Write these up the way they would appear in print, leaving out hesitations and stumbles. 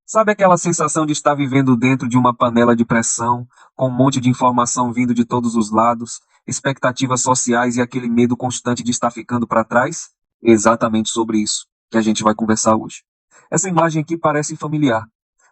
Sabe aquela sensação de estar vivendo dentro de uma panela de pressão, com um monte de informação vindo de todos os lados, expectativas sociais e aquele medo constante de estar ficando para trás? É exatamente sobre isso que a gente vai conversar hoje. Essa imagem aqui parece familiar.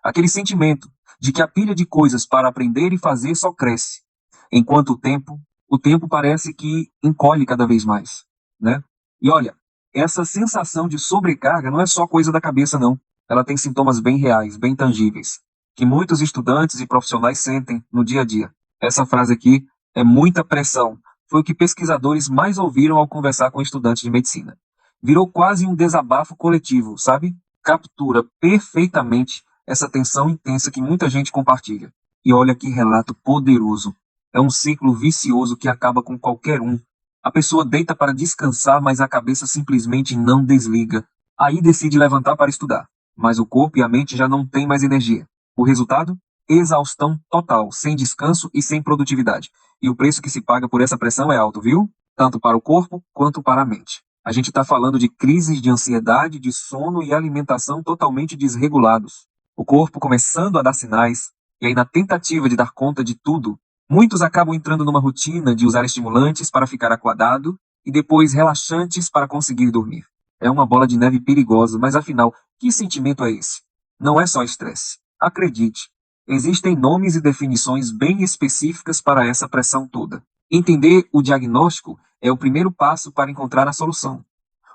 Aquele sentimento de que a pilha de coisas para aprender e fazer só cresce, enquanto o tempo parece que encolhe cada vez mais, né? E olha, essa sensação de sobrecarga não é só coisa da cabeça, não. Ela tem sintomas bem reais, bem tangíveis, que muitos estudantes e profissionais sentem no dia a dia. Essa frase aqui é muita pressão. Foi o que pesquisadores mais ouviram ao conversar com estudantes de medicina. Virou quase um desabafo coletivo, sabe? Captura perfeitamente essa tensão intensa que muita gente compartilha. E olha que relato poderoso. É um ciclo vicioso que acaba com qualquer um. A pessoa deita para descansar, mas a cabeça simplesmente não desliga. Aí decide levantar para estudar, mas o corpo e a mente já não têm mais energia. O resultado? Exaustão total, sem descanso e sem produtividade. E o preço que se paga por essa pressão é alto, viu? Tanto para o corpo quanto para a mente. A gente está falando de crises de ansiedade, de sono e alimentação totalmente desregulados. O corpo começando a dar sinais, e aí na tentativa de dar conta de tudo, muitos acabam entrando numa rotina de usar estimulantes para ficar acordado e depois relaxantes para conseguir dormir. É uma bola de neve perigosa, mas afinal, que sentimento é esse? Não é só estresse. Acredite, existem nomes e definições bem específicas para essa pressão toda. Entender o diagnóstico é o primeiro passo para encontrar a solução.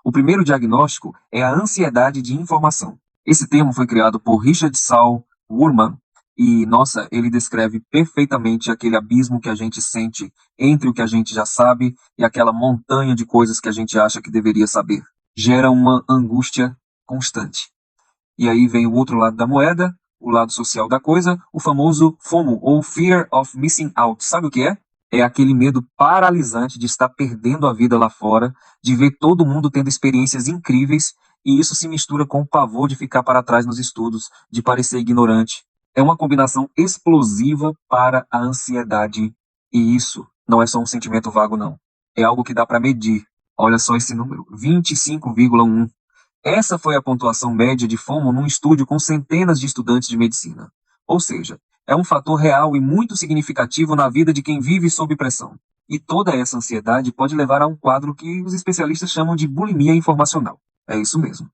O primeiro diagnóstico é a ansiedade de informação. Esse termo foi criado por Richard Saul Wurman e, nossa, ele descreve perfeitamente aquele abismo que a gente sente entre o que a gente já sabe e aquela montanha de coisas que a gente acha que deveria saber. Gera uma angústia constante. E aí vem o outro lado da moeda, o lado social da coisa, o famoso FOMO, ou Fear of Missing Out. Sabe o que é? É aquele medo paralisante de estar perdendo a vida lá fora, de ver todo mundo tendo experiências incríveis, e isso se mistura com o pavor de ficar para trás nos estudos, de parecer ignorante. É uma combinação explosiva para a ansiedade. E isso não é só um sentimento vago, não. É algo que dá para medir. Olha só esse número, 25,1. Essa foi a pontuação média de FOMO num estudo com centenas de estudantes de medicina. Ou seja, é um fator real e muito significativo na vida de quem vive sob pressão. E toda essa ansiedade pode levar a um quadro que os especialistas chamam de bulimia informacional. É isso mesmo.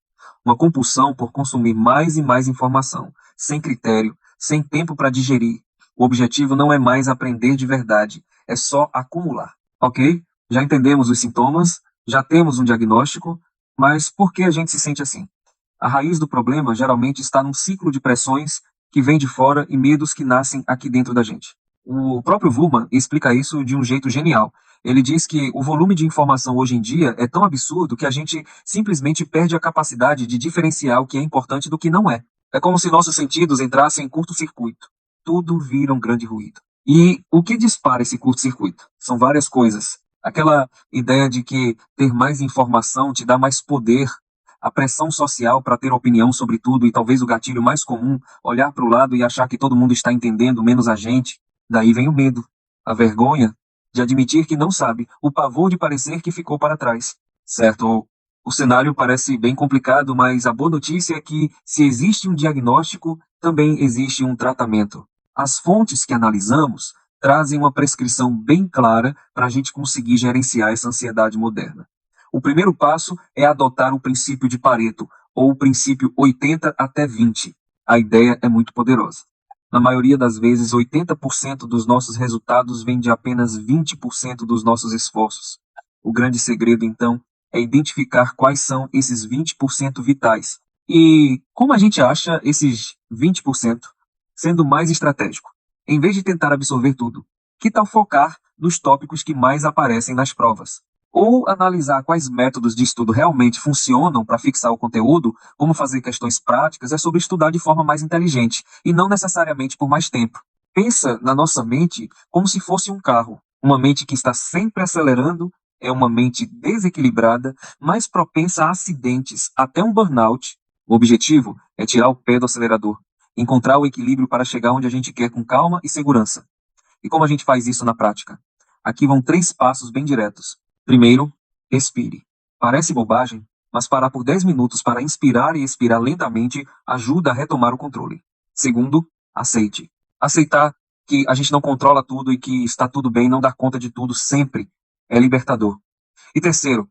Uma compulsão por consumir mais e mais informação, sem critério, sem tempo para digerir. O objetivo não é mais aprender de verdade, é só acumular. Ok? Já entendemos os sintomas, já temos um diagnóstico, mas por que a gente se sente assim? A raiz do problema geralmente está num ciclo de pressões que vem de fora e medos que nascem aqui dentro da gente. O próprio Wurman explica isso de um jeito genial. Ele diz que o volume de informação hoje em dia é tão absurdo que a gente simplesmente perde a capacidade de diferenciar o que é importante do que não é. É como se nossos sentidos entrassem em curto-circuito. Tudo vira um grande ruído. E o que dispara esse curto-circuito? São várias coisas. Aquela ideia de que ter mais informação te dá mais poder, a pressão social para ter opinião sobre tudo e talvez o gatilho mais comum, olhar para o lado e achar que todo mundo está entendendo, menos a gente. Daí vem o medo, a vergonha de admitir que não sabe, o pavor de parecer que ficou para trás. Certo? O cenário parece bem complicado, mas a boa notícia é que, se existe um diagnóstico, também existe um tratamento. As fontes que analisamos trazem uma prescrição bem clara para a gente conseguir gerenciar essa ansiedade moderna. O primeiro passo é adotar o princípio de Pareto, ou o princípio 80 até 20. A ideia é muito poderosa. Na maioria das vezes, 80% dos nossos resultados vem de apenas 20% dos nossos esforços. O grande segredo, então, é identificar quais são esses 20% vitais. E como a gente acha esses 20% sendo mais estratégico? Em vez de tentar absorver tudo, que tal focar nos tópicos que mais aparecem nas provas? Ou analisar quais métodos de estudo realmente funcionam para fixar o conteúdo, como fazer questões práticas, é sobre estudar de forma mais inteligente, e não necessariamente por mais tempo. Pensa na nossa mente como se fosse um carro. Uma mente que está sempre acelerando é uma mente desequilibrada, mais propensa a acidentes, até um burnout. O objetivo é tirar o pé do acelerador, encontrar o equilíbrio para chegar onde a gente quer com calma e segurança. E como a gente faz isso na prática? Aqui vão 3 passos bem diretos. Primeiro, respire. Parece bobagem, mas parar por 10 minutos para inspirar e expirar lentamente ajuda a retomar o controle. Segundo, aceite. Aceitar que a gente não controla tudo e que está tudo bem, não dá conta de tudo sempre é libertador. E terceiro,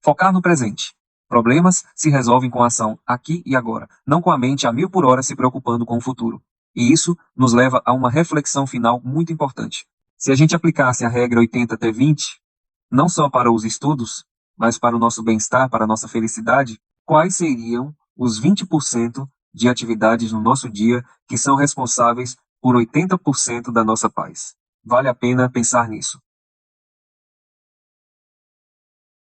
focar no presente. Problemas se resolvem com a ação aqui e agora, não com a mente a 1000 por hora se preocupando com o futuro. E isso nos leva a uma reflexão final muito importante. Se a gente aplicasse a regra 80-T-20, não só para os estudos, mas para o nosso bem-estar, para a nossa felicidade, quais seriam os 20% de atividades no nosso dia que são responsáveis por 80% da nossa paz? Vale a pena pensar nisso.